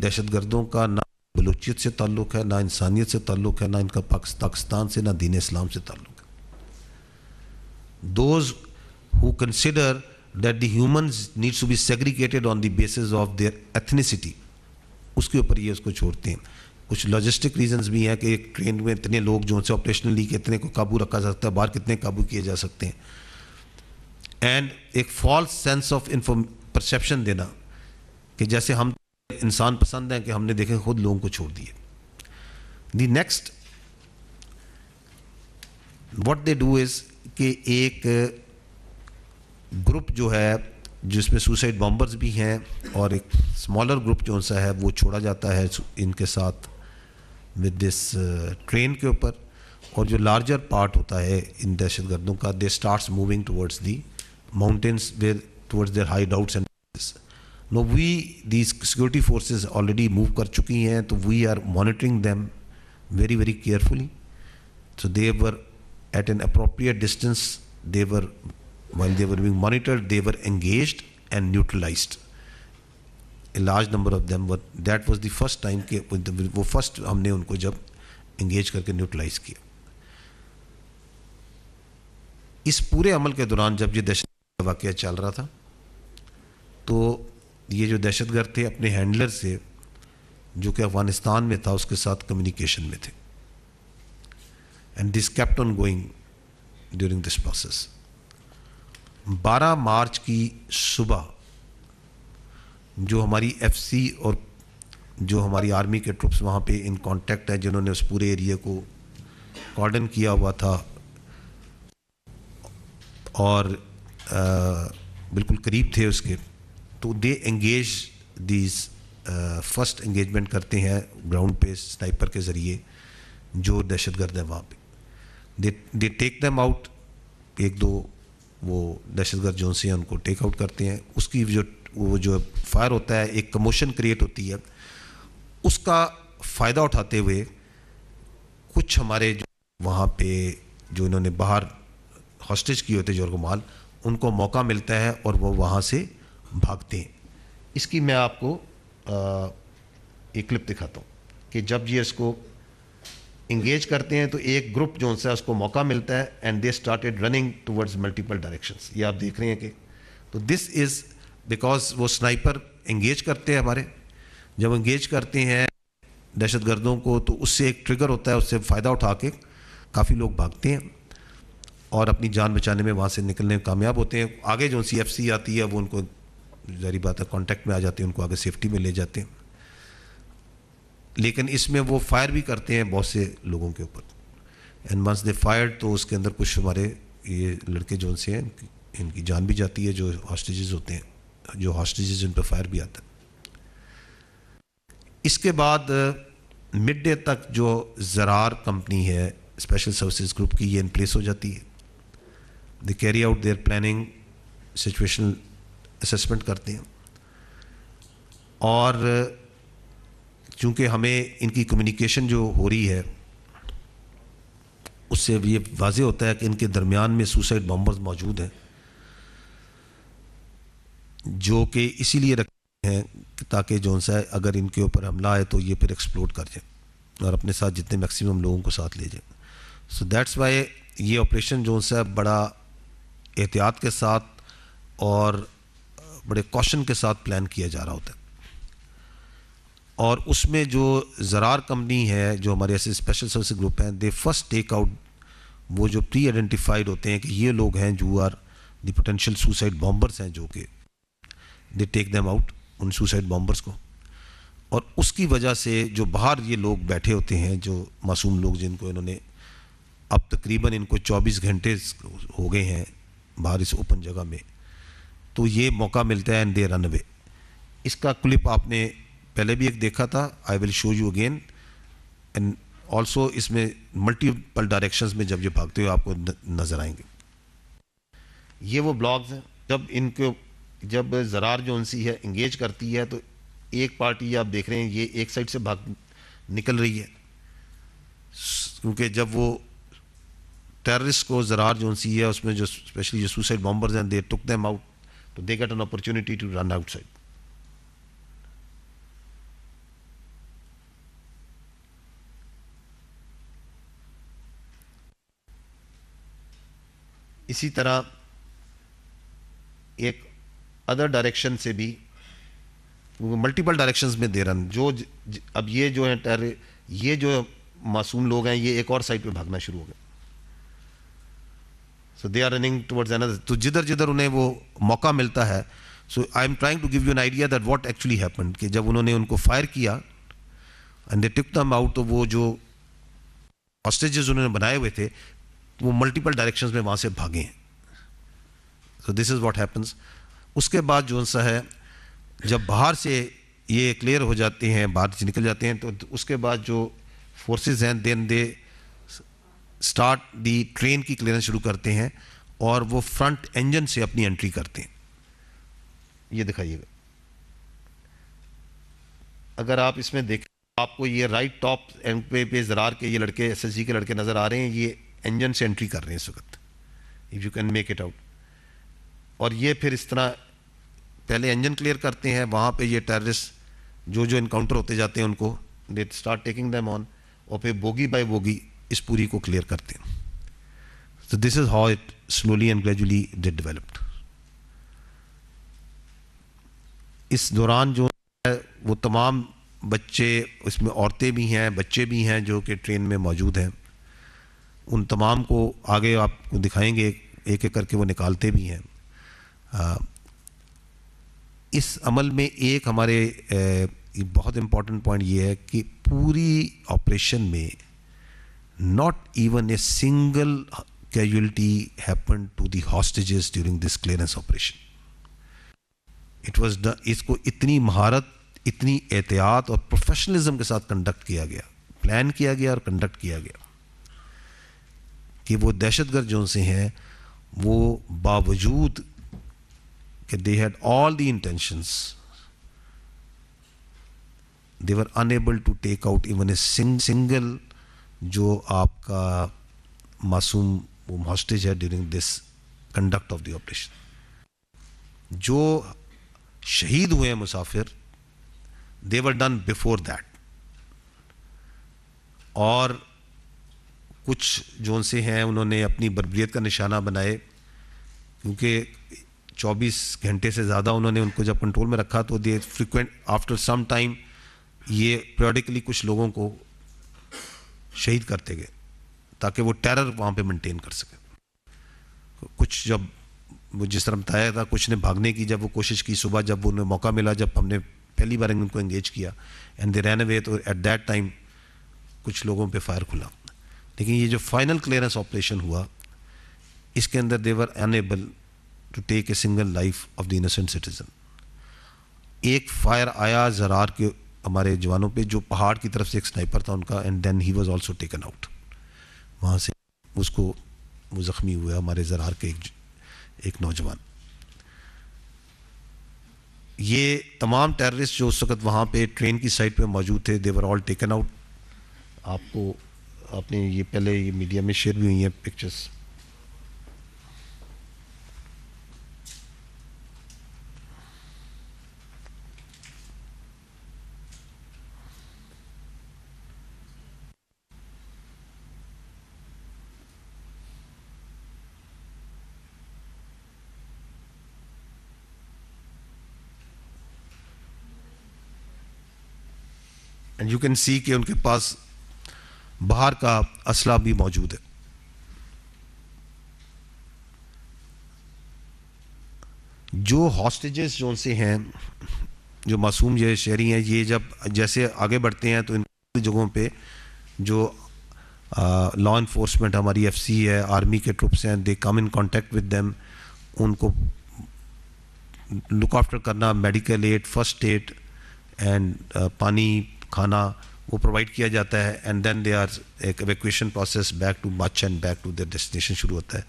दहशतगर्दों का ना बलूचियत से ताल्लुक़ है, ना इंसानियत से ताल्लुक़ है, ना इनका पाकिस्तान से, ना दीन इस्लाम से ताल्लुक़ है. Those who consider that the humans needs to be segregated on the basis of their ethnicity, उसके ऊपर ये उसको छोड़ते हैं. कुछ लॉजिस्टिक रीजंस भी हैं कि एक ट्रेन में इतने लोग जो उनसे ऑपरेशनली कितने को काबू रखा जा सकता है, बाहर कितने काबू किए जा सकते हैं. एंड एक फॉल्स सेंस ऑफ परसेप्शन देना कि जैसे हम इंसान पसंद हैं कि हमने देखे खुद लोगों को छोड़ दिए. The next what they do is कि एक ग्रुप जो है जिसमें सुसाइड बॉम्बर्स भी हैं और एक स्मॉलर ग्रुप जो सा है वो छोड़ा जाता है इनके साथ विद दिस ट्रेन के ऊपर. और जो लार्जर पार्ट होता है इन दहशतगर्दों का, they starts moving towards the mountains where towards their hideouts and know we these security forces already move कर चुकी हैं, तो we are monitoring them very very carefully. So they were at an appropriate distance, while they were being monitored, they were engaged and neutralized. A large number of them were, that was the first time कि वो first हमने उनको जब engage करके neutralize किया. इस पूरे अमल के दौरान जब ये दहशत वाक़या चल रहा था, तो ये जो दहशतगर्द थे अपने हैंडलर से जो कि अफगानिस्तान में था उसके साथ कम्युनिकेशन में थे. And this kept on going during this process. 12 मार्च की सुबह जो हमारी एफसी और जो हमारी आर्मी के ट्रुप्स वहाँ पे इन कांटेक्ट है, जिन्होंने उस पूरे एरिया को कॉर्डन किया हुआ था और बिल्कुल करीब थे उसके, तो दे एंगेज दीज फर्स्ट एंगेजमेंट करते हैं ग्राउंड पे स्नाइपर के ज़रिए जो दहशतगर्द है वहाँ पे. They take them out. एक दो वो दहशतगर्द जो से उनको टेक आउट करते हैं. उसकी जो फायर होता है, एक कमोशन क्रिएट होती है, उसका फ़ायदा उठाते हुए कुछ हमारे जो वहाँ पे जो इन्होंने बाहर हॉस्टेज किए होते जोरगमाल, उनको मौका मिलता है और वो वहाँ से भागते हैं. इसकी मैं आपको एक क्लिप दिखाता हूँ कि जब ये इसको इंगेज करते हैं तो एक ग्रुप जो सा उसको मौका मिलता है and they started running towards multiple directions. ये आप देख रहे हैं कि तो दिस इज़ बिकॉज वो स्नाइपर इंगेज करते हैं हमारे. जब इंगेज करते हैं दहशतगर्दों को तो उससे एक ट्रिगर होता है, उससे फ़ायदा उठा के काफ़ी लोग भागते हैं और अपनी जान बचाने में वहाँ से निकलने में कामयाब होते हैं. आगे जो CFC आती है वो उनको ज़ाहिर बात है कॉन्टेक्ट में आ जाते हैं, उनको आगे सेफ्टी में ले जाते हैं. लेकिन इसमें वो फायर भी करते हैं बहुत से लोगों के ऊपर. एंड वंस दे फायर्ड तो उसके अंदर कुछ हमारे ये लड़के जो से हैं इनकी जान भी जाती है, जो हॉस्टेजेस होते हैं, जो हॉस्टेजेस इन पर फायर भी आता है. इसके बाद मिड डे तक जो ज़रार कंपनी है स्पेशल सर्विसेज ग्रुप की, ये इन प्लेस हो जाती है. They carry out their planning, situational assessment करते हैं. और चूँकि हमें इनकी कम्युनिकेशन जो हो रही है उससे ये वाज़े होता है कि इनके दरमियान में सुसाइड बॉम्बर्स मौजूद हैं जो कि इसीलिए रखे हैं ताकि जो सा अगर इनके ऊपर हमला आए तो ये फिर एक्सप्लोड कर जाए और अपने साथ जितने मैक्सिमम लोगों को साथ ले जाए. सो दैट्स वाई ये ऑपरेशन जो सा बड़ा एहतियात के साथ और बड़े कॉशन के साथ प्लान किया जा रहा होता है. और उसमें जो ज़रार कंपनी है, जो हमारे ऐसे स्पेशल सर्विस ग्रुप हैं, दे फर्स्ट टेक आउट वो जो प्री आइडेंटिफाइड होते हैं कि ये लोग हैं जो are the potential suicide bombers हैं, जो कि दे टेक देम आउट उन सुसाइड बॉम्बर्स को. और उसकी वजह से जो बाहर ये लोग बैठे होते हैं, जो मासूम लोग जिनको इन्होंने अब तकरीबन इनको 24 घंटे हो गए हैं बाहर इस ओपन जगह में, तो ये मौका मिलता है एंड दे रन अवे. इसका क्लिप आपने पहले भी एक देखा था, I will show you again. And also इसमें मल्टीपल डायरेक्शंस में जब ये भागते हुए आपको नज़र आएंगे. ये वो ब्लॉग्स हैं जब ज़रार जो उनसी है इंगेज करती है तो एक पार्टी आप देख रहे हैं ये एक साइड से भाग निकल रही है, क्योंकि जब वो टेररिस्ट को ज़रार जो उनसी है उसमें जो स्पेशली जो सुसाइड बॉम्बर्स हैं, दे टुक देम आउट, तो they get an opportunity to run outside. इसी तरह एक अदर डायरेक्शन से भी मल्टीपल डायरेक्शंस में दे रन अब ये जो है ये जो मासूम लोग हैं ये एक और साइड पे भागना शुरू हो गए. So they are running towards another. तो जिधर जिधर उन्हें वो मौका मिलता है. So I am trying to give you an idea that what actually happened कि जब उन्होंने उनको फायर किया and they took them out, तो वो जो हॉस्टेजेस उन्होंने बनाए हुए थे वो मल्टीपल डायरेक्शंस में वहाँ से भागे हैं. So this is what happens. उसके बाद जो सा है जब बाहर से ये क्लियर हो जाते हैं, बाहर से निकल जाते हैं, तो उसके बाद जो फोर्सेस हैं then they start the train की क्लियरेंस शुरू करते हैं और वो फ्रंट इंजन से अपनी एंट्री करते हैं. ये दिखाइएगा. अगर आप इसमें देखें आपको ये राइट टॉप एंड पे ज़रार के ये लड़के एसएसजी के लड़के नज़र आ रहे हैं. ये इंजन से एंट्री कर रहे हैं इस वक्त, if you can make it out. और ये फिर इस तरह पहले इंजन क्लियर करते हैं. वहाँ पे ये टेररिस्ट जो जो इनकाउंटर होते जाते हैं उनको they start taking them on, और फिर बोगी बाय बोगी इस पूरी को क्लियर करते हैं. So this is how it slowly and gradually did developed. इस दौरान जो है वो तमाम बच्चे, इसमें औरतें भी हैं, बच्चे भी हैं जो कि ट्रेन में मौजूद हैं. उन तमाम को आगे आपको दिखाएंगे, एक एक करके वो निकालते भी हैं. इस अमल में एक हमारे बहुत इम्पॉर्टेंट पॉइंट ये है कि पूरी ऑपरेशन में not even a single casualty happened to the hostages during this clearance operation. It was इसको इतनी महारत, इतनी एहतियात और प्रोफेशनलिज्म के साथ कंडक्ट किया गया, प्लान किया गया और कंडक्ट किया गया कि वो दहशतगर्द जो से हैं वो बावजूद कि they had all the intentions, they were unable to take out even a single जो आपका मासूम हॉस्टेज है during this conduct of the operation. जो शहीद हुए हैं मुसाफिर, दे वर डन बिफोर दैट. और कुछ जो उनसे हैं उन्होंने अपनी बर्बरियत का निशाना बनाए, क्योंकि 24 घंटे से ज़्यादा उन्होंने उनको जब कंट्रोल में रखा तो दे फ्रिक्वेंट आफ्टर सम टाइम ये पीरियडिकली कुछ लोगों को शहीद करते गए ताकि वो टेरर वहाँ पे मेंटेन कर सके. कुछ जब वो जिस तरह बताया था, कुछ ने भागने की जब वो कोशिश की, सुबह जब उन्हें मौका मिला, जब हमने पहली बार उनको एंगेज किया एंड दे रैन अवे, तो एट दैट टाइम कुछ लोगों पे फायर खुला. लेकिन ये जो फाइनल क्लियरेंस ऑपरेशन हुआ इसके अंदर they were unable to take a single life of the innocent citizen. एक फायर आया ज़रार के हमारे जवानों पे, जो पहाड़ की तरफ से एक स्नाइपर था उनका, and then he was also taken out. वहाँ से उसको वो ज़ख्मी हुआ हमारे ज़रार के एक नौजवान. ये तमाम टेररिस्ट जो उस वक्त वहाँ पे ट्रेन की साइड पे मौजूद थे, दे वर ऑल टेकन आउट. आपको आपने ये पहले ये मीडिया में शेयर भी हुई हैं pictures. And you can see कि उनके पास बाहर का असला भी मौजूद है. जो हॉस्टेजेस जो उनसे हैं, जो मासूम ये शहरी हैं, ये जब जैसे आगे बढ़ते हैं तो इन जगहों पे जो लॉ इन्फोर्समेंट हमारी एफसी है, आर्मी के ट्रुप्स हैं, they come in contact with them. उनको लुक आफ्टर करना, medical aid, first aid and पानी, खाना वो प्रोवाइड किया जाता है. एंड देन दे आर एक evacuation process back to much and back to their destination शुरू होता है.